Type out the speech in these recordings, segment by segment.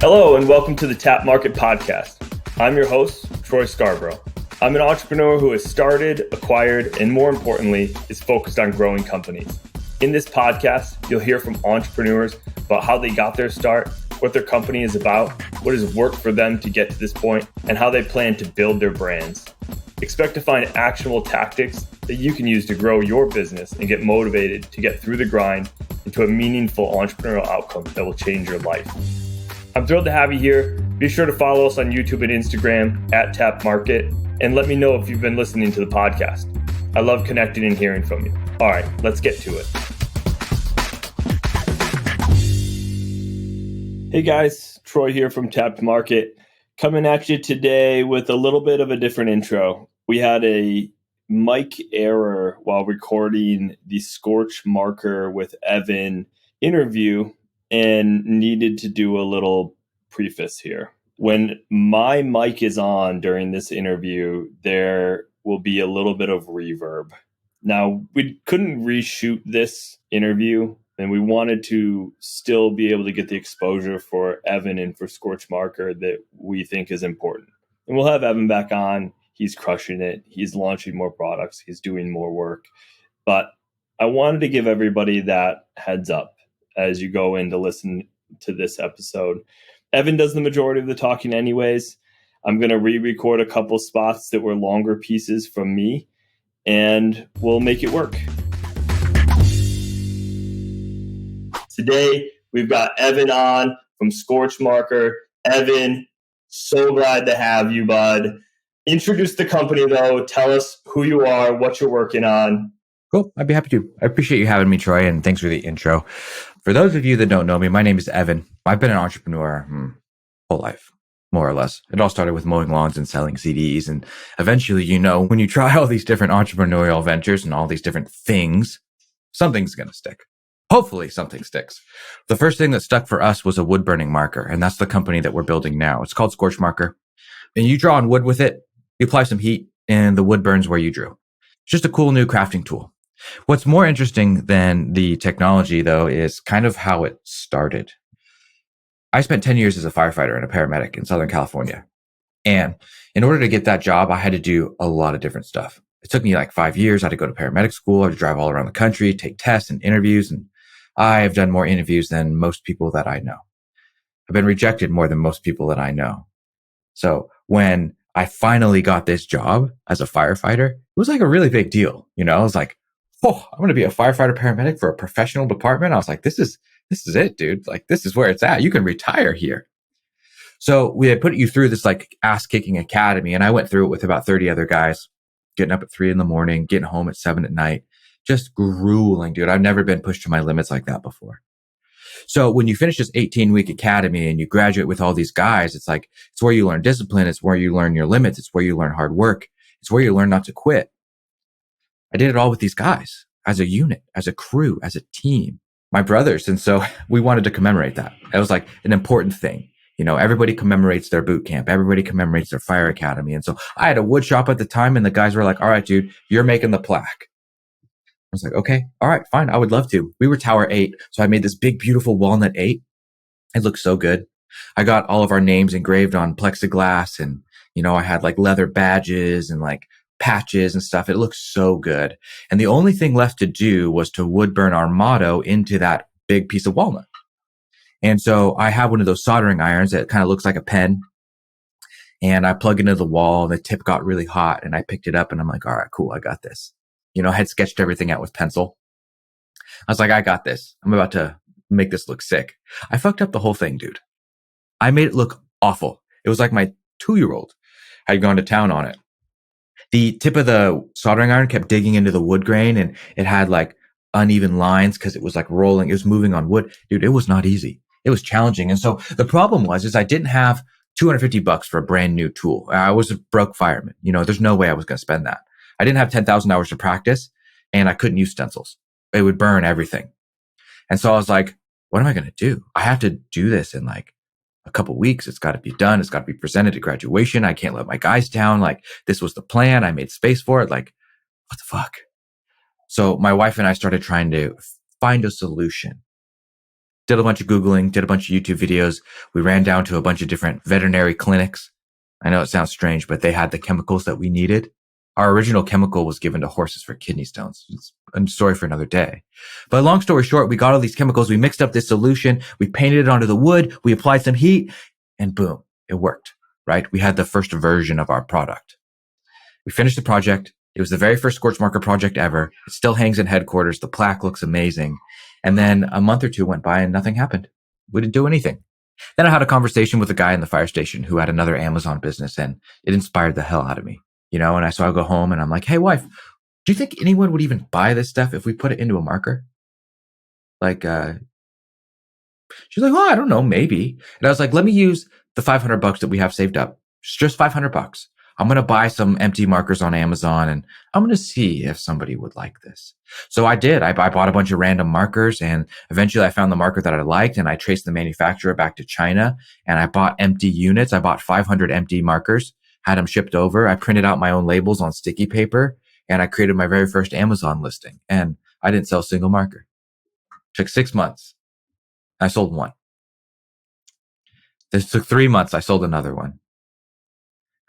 Hello and welcome to the Tap Market Podcast. I'm your host, Troy Scarborough. I'm an entrepreneur who has started, acquired, and more importantly, is focused on growing companies. In this podcast, you'll hear from entrepreneurs about how they got their start, what their company is about, what has worked for them to get to this point, and how they plan to build their brands. Expect to find actionable tactics that you can use to grow your business and get motivated to get through the grind into a meaningful entrepreneurial outcome that will change your life. I'm thrilled to have you here. Be sure to follow us on YouTube and Instagram at Tap Market, and let me know if you've been listening to the podcast. I love connecting and hearing from you. All right, let's get to it. Hey guys, Troy here from Tap Market, coming at you today with a little bit of a different intro. We had a mic error while recording the Scorch Marker with Evan interview and needed to do a little preface here. When my mic is on during this interview, there will be a little bit of reverb. Now, we couldn't reshoot this interview, and we wanted to still be able to get the exposure for Evan and for Scorch Marker that we think is important. And we'll have Evan back on. He's crushing it. He's launching more products. He's doing more work. But I wanted to give everybody that heads up as you go in to listen to this episode. Evan does the majority of the talking anyways. I'm going to re-record a couple spots that were longer pieces from me, and we'll make it work. Today, we've got Evan on from Scorch Marker. Evan, so glad to have you, bud. Introduce the company, though. Tell us who you are, what you're working on. Cool. I'd be happy to. I appreciate you having me, Troy, and thanks for the intro. For those of you that don't know me, my name is Evan. I've been an entrepreneur whole life, more or less. It all started with mowing lawns and selling CDs. And eventually, when you try all these different entrepreneurial ventures and all these different things, something's going to stick. Hopefully something sticks. The first thing that stuck for us was a wood burning marker. And that's the company that we're building now. It's called Scorch Marker. And you draw on wood with it, you apply some heat, and the wood burns where you drew. It's just a cool new crafting tool. What's more interesting than the technology, though, is kind of how it started. I spent 10 years as a firefighter and a paramedic in Southern California. And in order to get that job, I had to do a lot of different stuff. It took me like 5 years. I had to go to paramedic school. I had to drive all around the country, take tests and interviews. And I have done more interviews than most people that I know. I've been rejected more than most people that I know. So when I finally got this job as a firefighter, it was like a really big deal. I was like, oh, I'm going to be a firefighter paramedic for a professional department. I was like, this is it, dude. Like, this is where it's at. You can retire here. So we had put you through this like ass kicking academy. And I went through it with about 30 other guys, getting up at 3 a.m, getting home at 7 p.m, just grueling, dude. I've never been pushed to my limits like that before. So when you finish this 18-week academy and you graduate with all these guys, it's like, it's where you learn discipline. It's where you learn your limits. It's where you learn hard work. It's where you learn not to quit. I did it all with these guys as a unit, as a crew, as a team, my brothers. And so we wanted to commemorate that. It was like an important thing. Everybody commemorates their boot camp. Everybody commemorates their fire academy. And so I had a wood shop at the time, and the guys were like, all right, dude, you're making the plaque. I was like, okay, all right, fine. I would love to. We were Tower 8. So I made this big, beautiful walnut 8. It looked so good. I got all of our names engraved on plexiglass, and, I had like leather badges and like patches and stuff. It looked so good. And the only thing left to do was to wood burn our motto into that big piece of walnut. And so I have one of those soldering irons that kind of looks like a pen. And I plug it into the wall. The tip got really hot, and I picked it up, and I'm like, all right, cool. I got this. I had sketched everything out with pencil. I was like, I got this. I'm about to make this look sick. I fucked up the whole thing, dude. I made it look awful. It was like my 2-year-old had gone to town on it. The tip of the soldering iron kept digging into the wood grain, and it had like uneven lines because it was like rolling. It was moving on wood. Dude, it was not easy. It was challenging. And so the problem is I didn't have $250 for a brand new tool. I was a broke fireman. There's no way I was going to spend that. I didn't have 10,000 hours to practice, and I couldn't use stencils. It would burn everything. And so I was like, what am I going to do? I have to do this in like a couple weeks. It's got to be done. It's got to be presented at graduation. I can't let my guys down. Like, this was the plan. I made space for it. Like, what the fuck? So my wife and I started trying to find a solution. did a bunch of Googling, did a bunch of YouTube videos. We ran down to a bunch of different veterinary clinics. I know it sounds strange, but they had the chemicals that we needed. Our original chemical was given to horses for kidney stones. It's a story for another day. But long story short, we got all these chemicals. We mixed up this solution. We painted it onto the wood. We applied some heat and boom, it worked, right? We had the first version of our product. We finished the project. It was the very first Scorch Marker project ever. It still hangs in headquarters. The plaque looks amazing. And then a month or two went by and nothing happened. We didn't do anything. Then I had a conversation with a guy in the fire station who had another Amazon business, and it inspired the hell out of me, so I go home and I'm like, hey, wife, do you think anyone would even buy this stuff if we put it into a marker? She's like, oh, I don't know, maybe. And I was like, let me use the $500 that we have saved up. Just $500. I'm going to buy some empty markers on Amazon and I'm going to see if somebody would like this. So I did. I bought a bunch of random markers and eventually I found the marker that I liked and I traced the manufacturer back to China and I bought empty units. I bought 500 empty markers, had them shipped over. I printed out my own labels on sticky paper and I created my very first Amazon listing and I didn't sell a single marker. Took 6 months. I sold one. This took 3 months. I sold another one.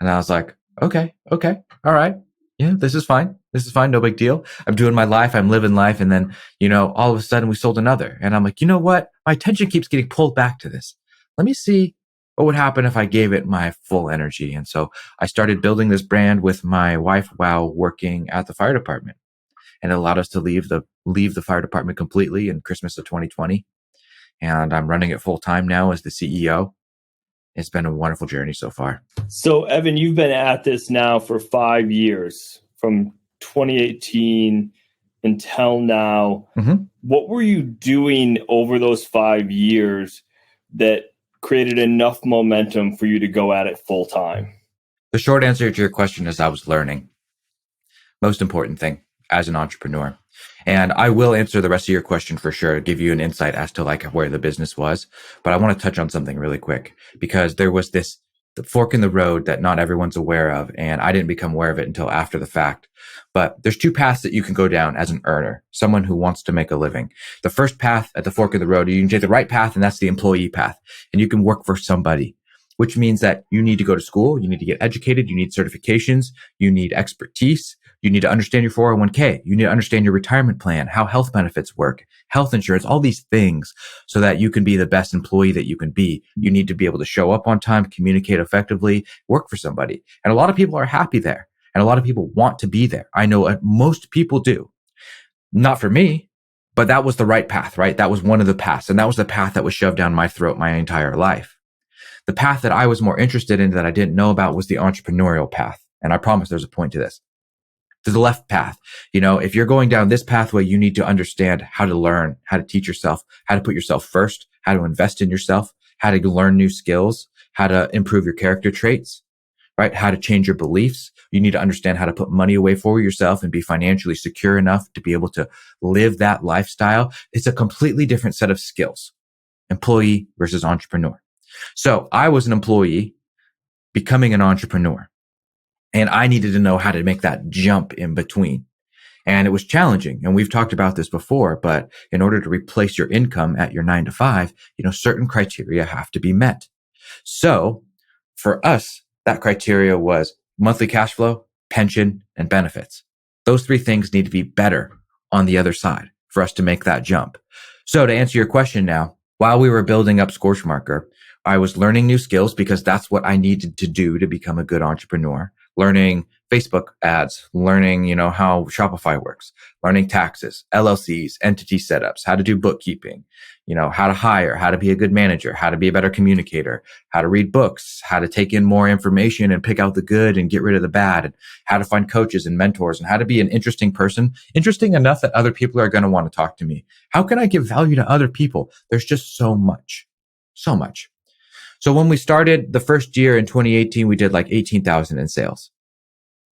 And I was like, okay, all right. Yeah, this is fine. No big deal. I'm doing my life. I'm living life. And then, all of a sudden we sold another. And I'm like, you know what? My attention keeps getting pulled back to this. Let me see what would happen if I gave it my full energy. And so I started building this brand with my wife while working at the fire department. And it allowed us to leave the fire department completely in Christmas of 2020. And I'm running it full time now as the CEO. It's been a wonderful journey so far. So, Evan, you've been at this now for 5 years, from 2018 until now. Mm-hmm. What were you doing over those 5 years that created enough momentum for you to go at it full time? The short answer to your question is I was learning. Most important thing as an entrepreneur. And I will answer the rest of your question for sure, give you an insight as to where the business was. But I want to touch on something really quick because there was the fork in the road that not everyone's aware of. And I didn't become aware of it until after the fact. But there's two paths that you can go down as an earner, someone who wants to make a living. The first path at the fork of the road, you can take the right path, and that's the employee path. And you can work for somebody, which means that you need to go to school, you need to get educated, you need certifications, you need expertise. You need to understand your 401k. You need to understand your retirement plan, how health benefits work, health insurance, all these things so that you can be the best employee that you can be. You need to be able to show up on time, communicate effectively, work for somebody. And a lot of people are happy there. And a lot of people want to be there. I know most people do. Not for me, but that was the right path, right? That was one of the paths. And that was the path that was shoved down my throat my entire life. The path that I was more interested in that I didn't know about was the entrepreneurial path. And I promise there's a point to this. To the left path. If you're going down this pathway, you need to understand how to learn, how to teach yourself, how to put yourself first, how to invest in yourself, how to learn new skills, how to improve your character traits, right? How to change your beliefs. You need to understand how to put money away for yourself and be financially secure enough to be able to live that lifestyle. It's a completely different set of skills, employee versus entrepreneur. So I was an employee becoming an entrepreneur. And I needed to know how to make that jump in between. And it was challenging. And we've talked about this before, but in order to replace your income at your 9 to 5, certain criteria have to be met. So for us, that criteria was monthly cash flow, pension, and benefits. Those three things need to be better on the other side for us to make that jump. So to answer your question now, while we were building up Scorch Marker, I was learning new skills because that's what I needed to do to become a good entrepreneur. Learning Facebook ads, learning, how Shopify works, learning taxes, LLCs, entity setups, how to do bookkeeping, how to hire, how to be a good manager, how to be a better communicator, how to read books, how to take in more information and pick out the good and get rid of the bad, and how to find coaches and mentors, and how to be an interesting person, interesting enough that other people are going to want to talk to me. How can I give value to other people? There's just so much. So when we started the first year in 2018, we did like 18,000 in sales.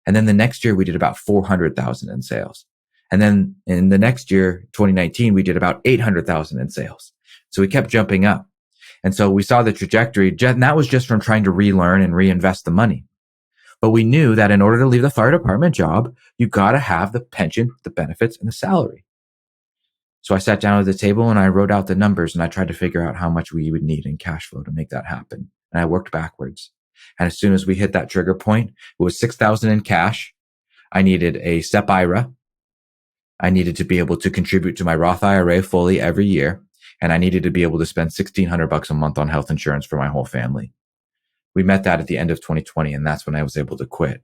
And then the next year we did about 400,000 in sales. And then in the next year, 2019, we did about 800,000 in sales. So we kept jumping up. And so we saw the trajectory, and that was just from trying to relearn and reinvest the money. But we knew that in order to leave the fire department job, you got to have the pension, the benefits, and the salary. So I sat down at the table and I wrote out the numbers and I tried to figure out how much we would need in cash flow to make that happen. And I worked backwards. And as soon as we hit that trigger point, it was 6,000 in cash. I needed a SEP IRA. I needed to be able to contribute to my Roth IRA fully every year. And I needed to be able to spend $1,600 a month on health insurance for my whole family. We met that at the end of 2020. And that's when I was able to quit.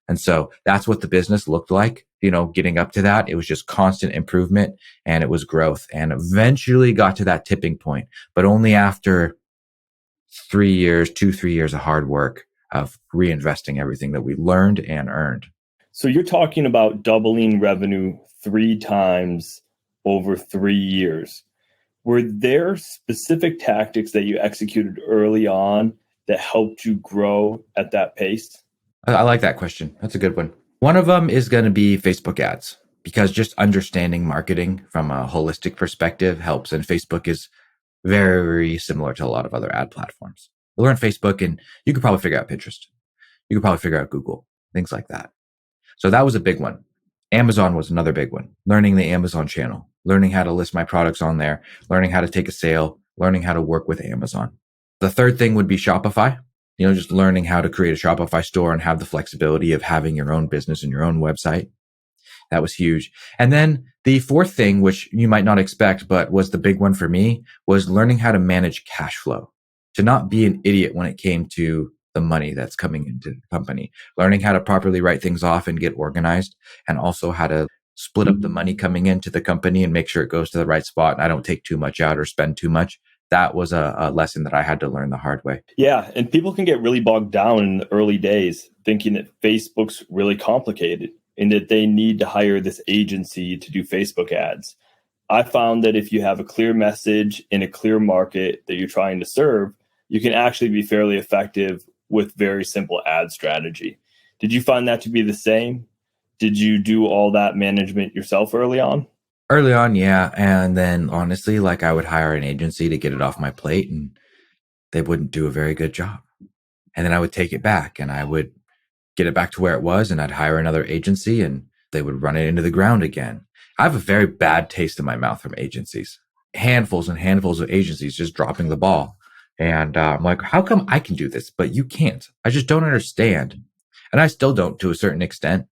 And so that's what the business looked like, getting up to that. It was just constant improvement and it was growth, and eventually got to that tipping point, but only after 3 years of hard work of reinvesting everything that we learned and earned. So you're talking about doubling revenue 3 times over 3 years. Were there specific tactics that you executed early on that helped you grow at that pace? I like that question. That's a good one. One of them is going to be Facebook ads, because just understanding marketing from a holistic perspective helps. And Facebook is very similar to a lot of other ad platforms. You learn Facebook and you could probably figure out Pinterest. You could probably figure out Google, things like that. So that was a big one. Amazon was another big one. Learning the Amazon channel, learning how to list my products on there, learning how to take a sale, learning how to work with Amazon. The third thing would be Shopify. Just learning how to create a Shopify store and have the flexibility of having your own business and your own website. That was huge. And then the fourth thing, which you might not expect, but was the big one for me, was learning how to manage cash flow, to not be an idiot when it came to the money that's coming into the company, learning how to properly write things off and get organized, and also how to split up the money coming into the company and make sure it goes to the right spot and I don't take too much out or spend too much. That was a lesson that I had to learn the hard way. Yeah, and people can get really bogged down in the early days thinking that Facebook's really complicated and that they need to hire this agency to do Facebook ads. I found that if you have a clear message in a clear market that you're trying to serve, you can actually be fairly effective with very simple ad strategy. Did you find that to be the same? Did you do all that management yourself early on? Early on, yeah. And then honestly, I would hire an agency to get it off my plate and they wouldn't do a very good job. And then I would take it back and I would get it back to where it was and I'd hire another agency and they would run it into the ground again. I have a very bad taste in my mouth from agencies, handfuls and handfuls of agencies just dropping the ball. And I'm like, how come I can do this, but you can't? I just don't understand. And I still don't to a certain extent.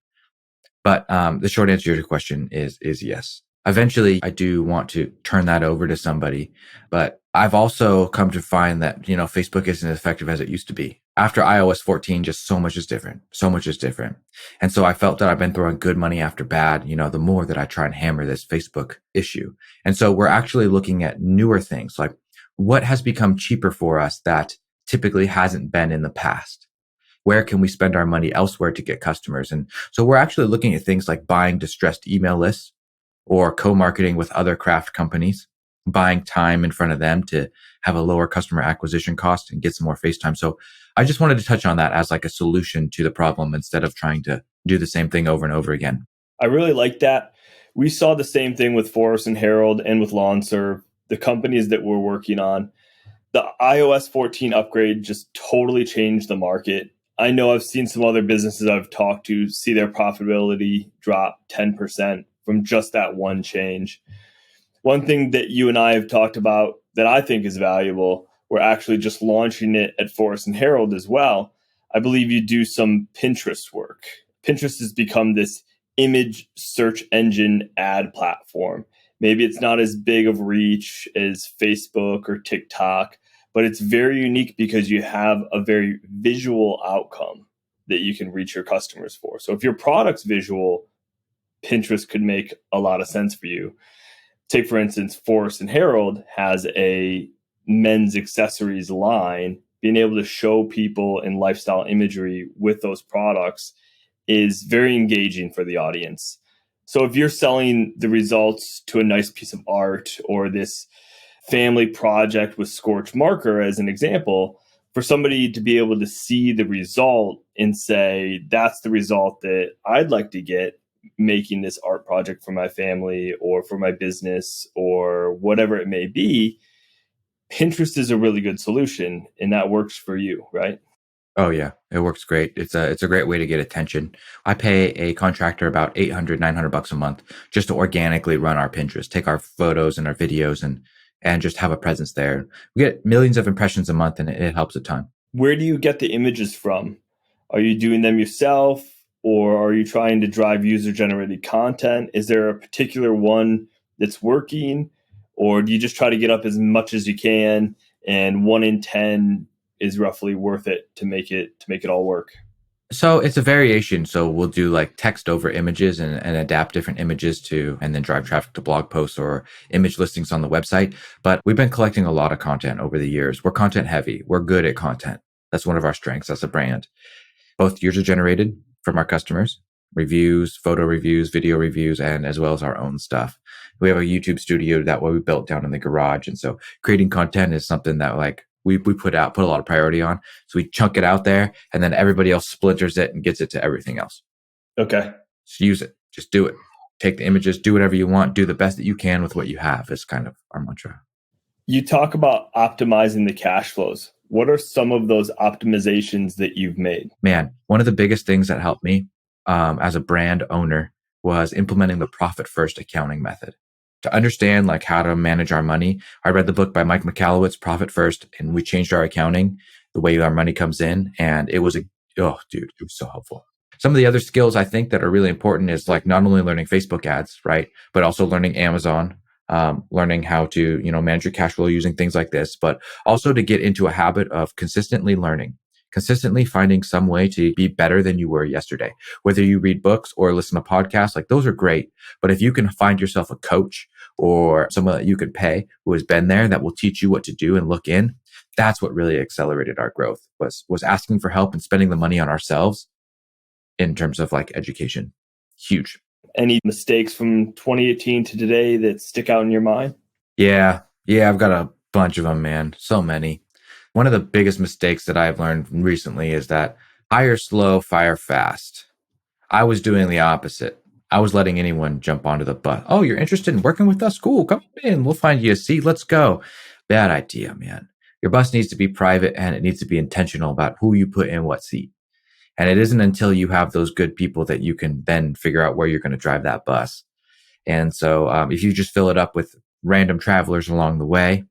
But the short answer to your question is yes. Eventually, I do want to turn that over to somebody. But I've also come to find that, Facebook isn't as effective as it used to be. After iOS 14, just so much is different. So much is different. And so I felt that I've been throwing good money after bad, the more that I try and hammer this Facebook issue. And so we're actually looking at newer things, like what has become cheaper for us that typically hasn't been in the past. Where can we spend our money elsewhere to get customers? And so we're actually looking at things like buying distressed email lists or co-marketing with other craft companies, buying time in front of them to have a lower customer acquisition cost and get some more face time. So I just wanted to touch on that as like a solution to the problem instead of trying to do the same thing over and over again. I really like that. We saw the same thing with Forest and Herald and with LawnServe, the companies that we're working on. The iOS 14 upgrade just totally changed the market. I know I've seen some other businesses I've talked to see their profitability drop 10% from just that one change. One thing that you and I have talked about that I think is valuable, we're actually just launching it at Forest and Herald as well. I believe you do some Pinterest work. Pinterest has become this image search engine ad platform. Maybe it's not as big of reach as Facebook or TikTok, but it's very unique because you have a very visual outcome that you can reach your customers for. So if your product's visual, Pinterest could make a lot of sense for you. Take, for instance, Forest and Herald has a men's accessories line. Being able to show people in lifestyle imagery with those products is very engaging for the audience. So if you're selling the results to a nice piece of art or this family project with Scorch Marker as an example, for somebody to be able to see the result and say, that's the result that I'd like to get making this art project for my family or for my business or whatever it may be, Pinterest is a really good solution and that works for you, right? Oh yeah, it works great. It's a great way to get attention. I pay a contractor about 800, $900 a month just to organically run our Pinterest, take our photos and our videos and just have a presence there. We get millions of impressions a month and it helps a ton. Where do you get the images from? Are you doing them yourself, or are you trying to drive user generated content? Is there a particular one that's working, or do you just try to get up as much as you can and 1 in 10 is roughly worth it to make it all work? So it's a variation. So we'll do like text over images and adapt different images to, and then drive traffic to blog posts or image listings on the website. But we've been collecting a lot of content over the years. We're content heavy. We're good at content. That's one of our strengths as a brand. Both user generated from our customers, reviews, photo reviews, video reviews, and as well as our own stuff. We have a YouTube studio that we built down in the garage. And so creating content is something that like we put a lot of priority on. So we chunk it out there and then everybody else splinters it and gets it to everything else. Okay. Just use it. Just do it. Take the images, do whatever you want, do the best that you can with what you have is kind of our mantra. You talk about optimizing the cash flows. What are some of those optimizations that you've made? Man, one of the biggest things that helped me as a brand owner was implementing the profit first accounting method. To understand like how to manage our money, I read the book by Mike Michalowicz, Profit First, and we changed our accounting, the way our money comes in. And it was oh, dude, it was so helpful. Some of the other skills I think that are really important is like not only learning Facebook ads, right, but also learning Amazon, learning how to, manage your cash flow using things like this, but also to get into a habit of consistently learning, consistently finding some way to be better than you were yesterday. Whether you read books or listen to podcasts, like those are great. But if you can find yourself a coach or someone that you can pay who has been there that will teach you what to do and look in, that's what really accelerated our growth was asking for help and spending the money on ourselves in terms of like education. Huge. Any mistakes from 2018 to today that stick out in your mind? Yeah. I've got a bunch of them, man. So many. One of the biggest mistakes that I've learned recently is that hire slow, fire fast. I was doing the opposite. I was letting anyone jump onto the bus. Oh, you're interested in working with us? Cool. Come in. We'll find you a seat. Let's go. Bad idea, man. Your bus needs to be private and it needs to be intentional about who you put in what seat. And it isn't until you have those good people that you can then figure out where you're going to drive that bus. And so if you just fill it up with random travelers along the way,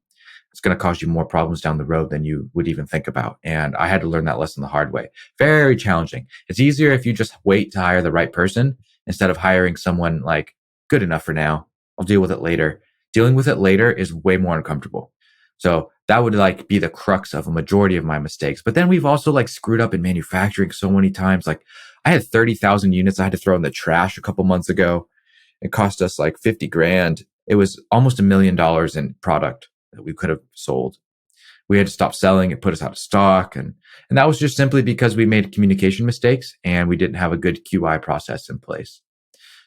it's going to cause you more problems down the road than you would even think about. And I had to learn that lesson the hard way. Very challenging. It's easier if you just wait to hire the right person instead of hiring someone like good enough for now. I'll deal with it later. Dealing with it later is way more uncomfortable. So that would like be the crux of a majority of my mistakes. But then we've also like screwed up in manufacturing so many times. Like I had 30,000 units I had to throw in the trash a couple months ago. It cost us like 50 grand. It was almost $1 million in product that we could have sold. We had to stop selling. It put us out of stock. And that was just simply because we made communication mistakes and we didn't have a good QI process in place.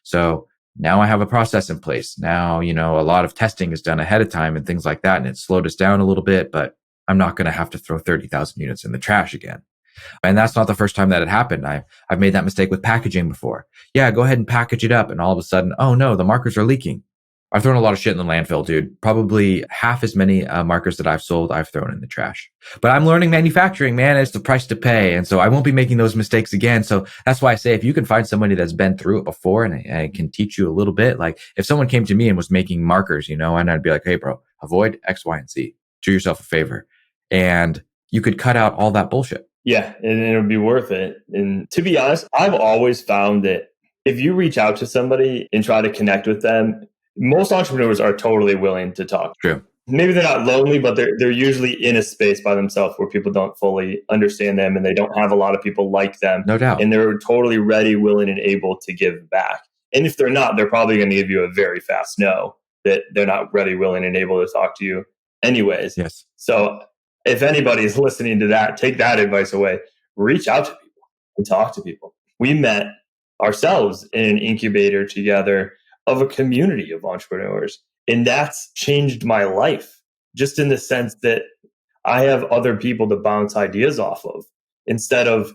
So now I have a process in place. Now, a lot of testing is done ahead of time and things like that. And it slowed us down a little bit, but I'm not going to have to throw 30,000 units in the trash again. And that's not the first time that it happened. I've made that mistake with packaging before. Yeah, go ahead and package it up. And all of a sudden, oh no, the markers are leaking. I've thrown a lot of shit in the landfill, dude. Probably half as many markers that I've sold, I've thrown in the trash. But I'm learning manufacturing, man. It's the price to pay. And so I won't be making those mistakes again. So that's why I say if you can find somebody that's been through it before and can teach you a little bit, like if someone came to me and was making markers, and I'd be like, hey, bro, avoid X, Y, and Z. Do yourself a favor. And you could cut out all that bullshit. Yeah, and it would be worth it. And to be honest, I've always found that if you reach out to somebody and try to connect with them, most entrepreneurs are totally willing to talk. True. Maybe they're not lonely, but they're usually in a space by themselves where people don't fully understand them and they don't have a lot of people like them. No doubt. And they're totally ready, willing, and able to give back. And if they're not, they're probably going to give you a very fast no, that they're not ready, willing, and able to talk to you anyways. Yes. So if anybody's listening to that, take that advice away. Reach out to people and talk to people. We met ourselves in an incubator together of a community of entrepreneurs. And that's changed my life, just in the sense that I have other people to bounce ideas off of instead of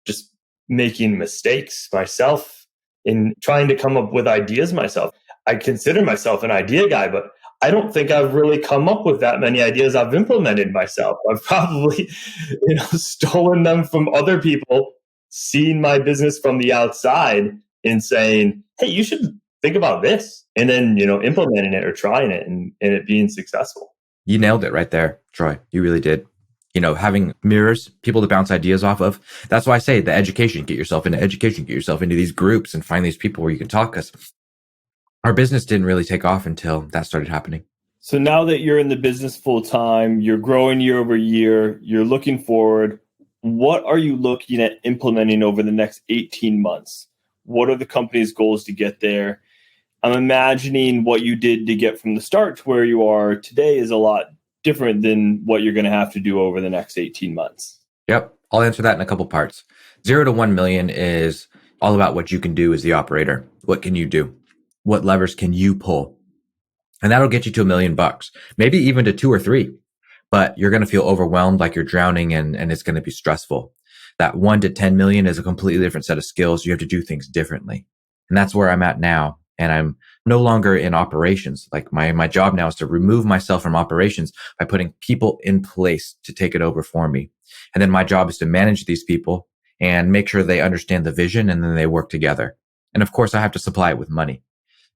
just making mistakes myself and trying to come up with ideas myself. I consider myself an idea guy, but I don't think I've really come up with that many ideas I've implemented myself. I've probably, stolen them from other people, seen my business from the outside and saying, hey, you should think about this. And then, implementing it or trying it and it being successful. You nailed it right there, Troy. You really did. Having mirrors, people to bounce ideas off of. That's why I say the education, get yourself into education, get yourself into these groups and find these people where you can talk. Because our business didn't really take off until that started happening. So now that you're in the business full time, you're growing year over year, you're looking forward. What are you looking at implementing over the next 18 months? What are the company's goals to get there? I'm imagining what you did to get from the start to where you are today is a lot different than what you're going to have to do over the next 18 months. Yep. I'll answer that in a couple parts. 0 to 1 million is all about what you can do as the operator. What can you do? What levers can you pull? And that'll get you to $1 million, maybe even to 2 or 3, but you're going to feel overwhelmed, like you're drowning and it's going to be stressful. That 1 to 10 million is a completely different set of skills. You have to do things differently. And that's where I'm at now. And I'm no longer in operations. Like my job now is to remove myself from operations by putting people in place to take it over for me. And then my job is to manage these people and make sure they understand the vision and then they work together. And of course, I have to supply it with money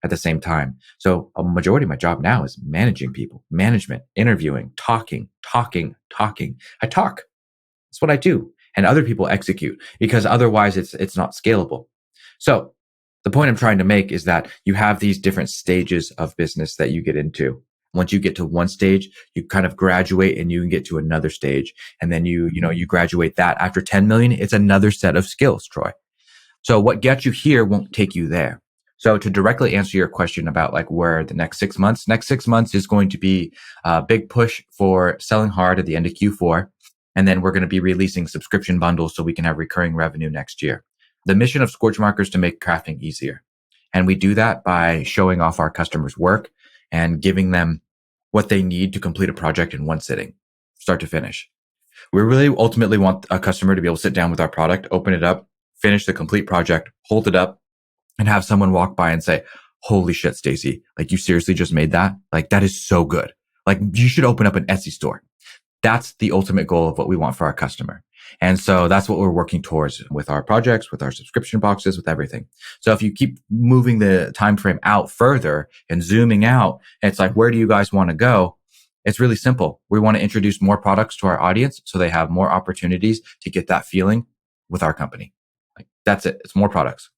at the same time. So a majority of my job now is managing people, management, interviewing, talking. I talk. That's what I do. And other people execute because otherwise it's not scalable. So the point I'm trying to make is that you have these different stages of business that you get into. Once you get to one stage, you kind of graduate and you can get to another stage. And then you graduate that. After 10 million, it's another set of skills, Troy. So what gets you here won't take you there. So to directly answer your question about like where the next 6 months is going to be a big push for selling hard at the end of Q4. And then we're going to be releasing subscription bundles so we can have recurring revenue next year. The mission of Scorch Marker is to make crafting easier. And we do that by showing off our customers' work and giving them what they need to complete a project in one sitting, start to finish. We really ultimately want a customer to be able to sit down with our product, open it up, finish the complete project, hold it up, and have someone walk by and say, holy shit, Stacy, like you seriously just made that? Like that is so good. Like you should open up an Etsy store. That's the ultimate goal of what we want for our customer. And so that's what we're working towards with our projects, with our subscription boxes, with everything. So if you keep moving the time frame out further and zooming out, it's like, where do you guys want to go? It's really simple. We want to introduce more products to our audience so they have more opportunities to get that feeling with our company. Like that's it. It's more products.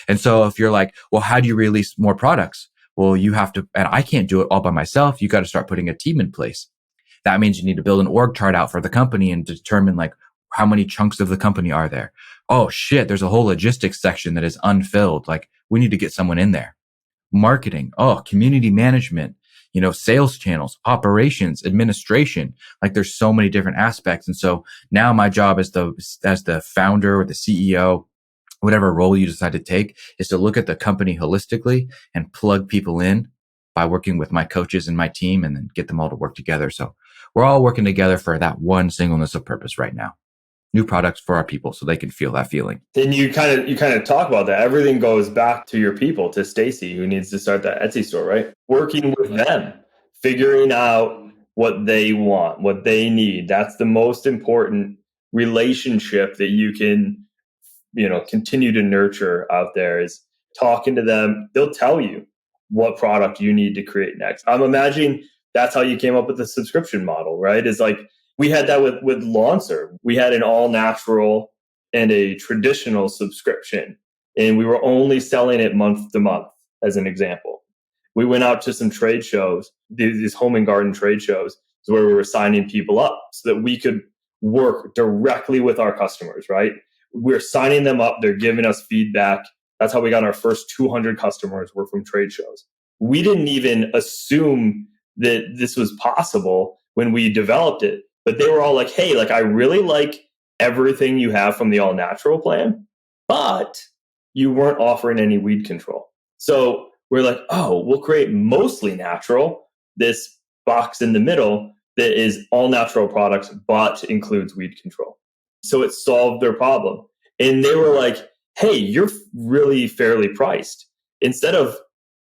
And so if you're like, well, how do you release more products? Well, you have to, and I can't do it all by myself. You got to start putting a team in place. That means you need to build an org chart out for the company and determine like how many chunks of the company are there. Oh shit, there's a whole logistics section that is unfilled. Like we need to get someone in there. Marketing, community management, sales channels, operations, administration. Like there's so many different aspects. And so now my job as the founder or the CEO, whatever role you decide to take, is to look at the company holistically and plug people in by working with my coaches and my team and then get them all to work together. So we're all working together for that one singleness of purpose right now. New products for our people so they can feel that feeling. Then you kind of talk about that. Everything goes back to your people, to Stacy, who needs to start that Etsy store, right? Working with them, figuring out what they want, what they need. That's the most important relationship that you can, continue to nurture out there, is talking to them. They'll tell you what product you need to create next. I'm imagining that's how you came up with the subscription model, right? Is like we had that with Lawnser. We had an all natural and a traditional subscription, and we were only selling it month to month as an example. We went out to some trade shows, these home and garden trade shows, where we were signing people up so that we could work directly with our customers, right? We're signing them up. They're giving us feedback. That's how we got our first 200 customers were from trade shows. We didn't even assume that this was possible when we developed it, but they were all like, hey, like I really like everything you have from the all natural plan, but you weren't offering any weed control. So we're like, oh, we'll create mostly natural, this box in the middle that is all natural products, but includes weed control. So it solved their problem. And they were like, hey, you're really fairly priced. Instead of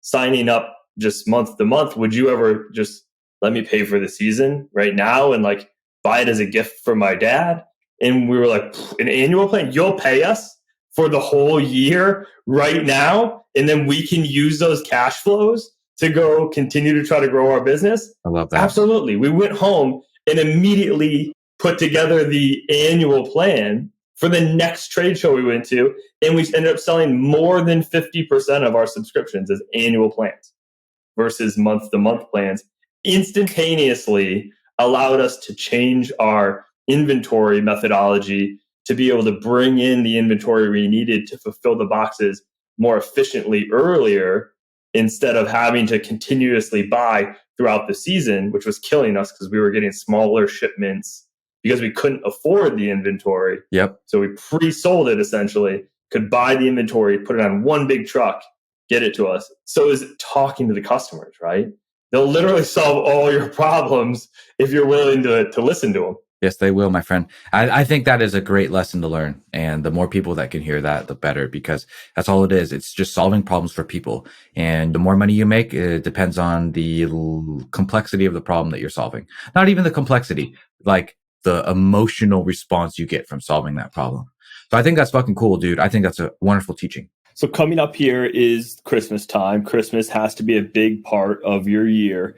signing up just month to month. Would you ever just let me pay for the season right now and like buy it as a gift for my dad? And we were like, an annual plan? You'll pay us for the whole year right now, and then we can use those cash flows to go continue to try to grow our business? I love that. Absolutely. We went home and immediately put together the annual plan for the next trade show we went to, and we ended up selling more than 50% of our subscriptions as annual plans versus month-to-month plans. Instantaneously allowed us to change our inventory methodology to be able to bring in the inventory we needed to fulfill the boxes more efficiently earlier, instead of having to continuously buy throughout the season, which was killing us because we were getting smaller shipments because we couldn't afford the inventory. Yep. So we pre-sold it essentially, could buy the inventory, put it on one big truck, get it to us. So is talking to the customers, right? They'll literally solve all your problems if you're willing to listen to them. Yes, they will, my friend. I think that is a great lesson to learn. And the more people that can hear that, the better, because that's all it is. It's just solving problems for people. And the more money you make, it depends on the complexity of the problem that you're solving. Not even the complexity, like the emotional response you get from solving that problem. So I think that's fucking cool, dude. I think that's a wonderful teaching. So coming up here is Christmas time. Christmas has to be a big part of your year.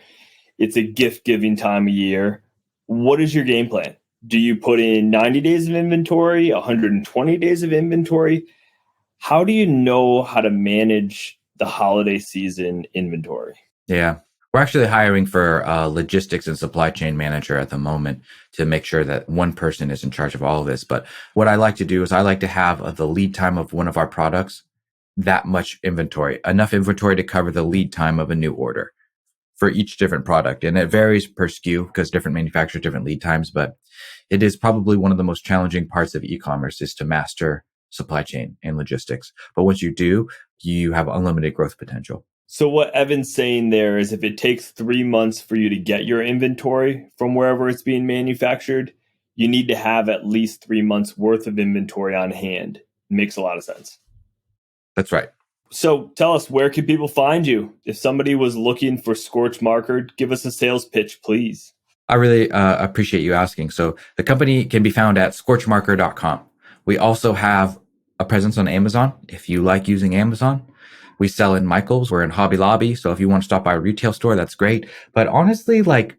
It's a gift-giving time of year. What is your game plan? Do you put in 90 days of inventory, 120 days of inventory? How do you know how to manage the holiday season inventory? Yeah. We're actually hiring for a logistics and supply chain manager at the moment to make sure that one person is in charge of all of this. But what I like to do is I like to have the lead time of one of our products, that much inventory, enough inventory to cover the lead time of a new order for each different product. And it varies per SKU because different manufacturers, different lead times, but it is probably one of the most challenging parts of e-commerce is to master supply chain and logistics. But once you do, you have unlimited growth potential. So what Evan's saying there is if it takes 3 months for you to get your inventory from wherever it's being manufactured, you need to have at least 3 months worth of inventory on hand. It makes a lot of sense. That's right. So tell us, where can people find you? If somebody was looking for Scorch Marker, give us a sales pitch, please. I really appreciate you asking. So the company can be found at scorchmarker.com. We also have a presence on Amazon. If you like using Amazon, we sell in Michael's. We're in Hobby Lobby. So if you want to stop by a retail store, that's great. But honestly, like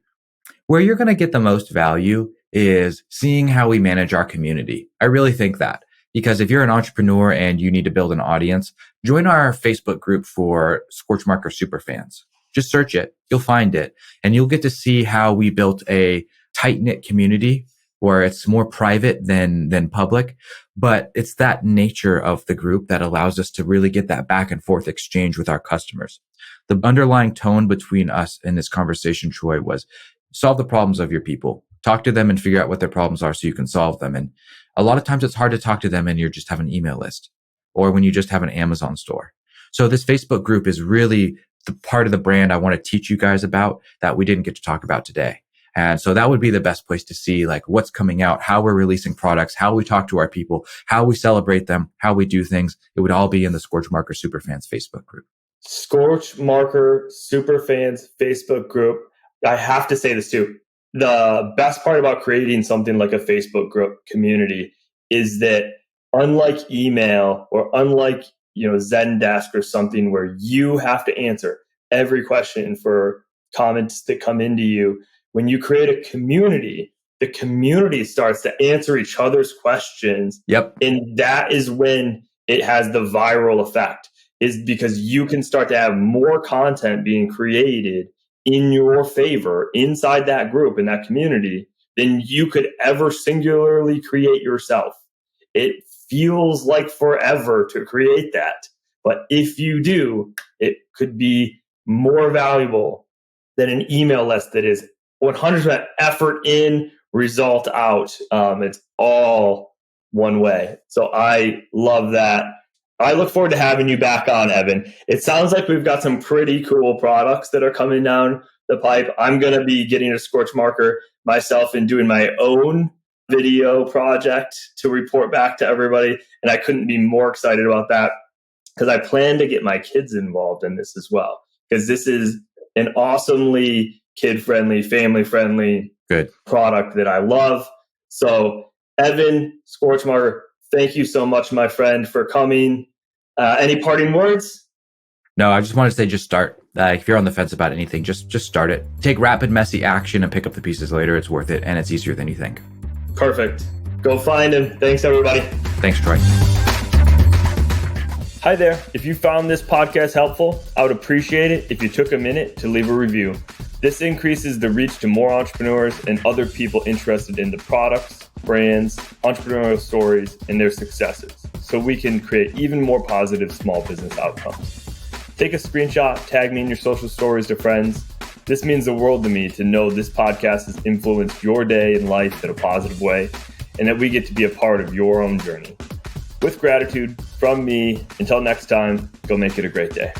where you're going to get the most value is seeing how we manage our community. I really think that. Because if you're an entrepreneur and you need to build an audience, join our Facebook group for Scorch Marker Superfans. Just search it. You'll find it. And you'll get to see how we built a tight-knit community where it's more private than public. But it's that nature of the group that allows us to really get that back and forth exchange with our customers. The underlying tone between us in this conversation, Troy, was solve the problems of your people. Talk to them and figure out what their problems are so you can solve them. And a lot of times it's hard to talk to them and you just have an email list or when you just have an Amazon store. So this Facebook group is really the part of the brand I want to teach you guys about that we didn't get to talk about today. And so that would be the best place to see like what's coming out, how we're releasing products, how we talk to our people, how we celebrate them, how we do things. It would all be in the Scorch Marker Superfans Facebook group. Scorch Marker Superfans Facebook group. I have to say this too. The best part about creating something like a Facebook group community is that unlike email or unlike, Zendesk or something where you have to answer every question for comments that come into you, when you create a community, the community starts to answer each other's questions. Yep. And that is when it has the viral effect, is because you can start to have more content being created in your favor inside that group, in that community, than you could ever singularly create yourself. It feels like forever to create that. But if you do, it could be more valuable than an email list that is 100% effort in, result out. It's all one way. So I love that. I look forward to having you back on, Evan. It sounds like we've got some pretty cool products that are coming down the pipe. I'm going to be getting a Scorch Marker myself and doing my own video project to report back to everybody. And I couldn't be more excited about that because I plan to get my kids involved in this as well. because this is an awesomely kid-friendly, family-friendly product that I love. So Evan, Scorch Marker, thank you so much, my friend, for coming. Any parting words? No, I just want to say, just start. If you're on the fence about anything, just start it. Take rapid, messy action and pick up the pieces later. It's worth it, and it's easier than you think. Perfect. Go find him. Thanks, everybody. Thanks, Troy. Hi there. If you found this podcast helpful, I would appreciate it if you took a minute to leave a review. This increases the reach to more entrepreneurs and other people interested in the products, brands, entrepreneurial stories, and their successes, so we can create even more positive small business outcomes. Take a screenshot, tag me in your social stories to friends. This means the world to me to know this podcast has influenced your day and life in a positive way, and that we get to be a part of your own journey. With gratitude from me, until next time, go make it a great day.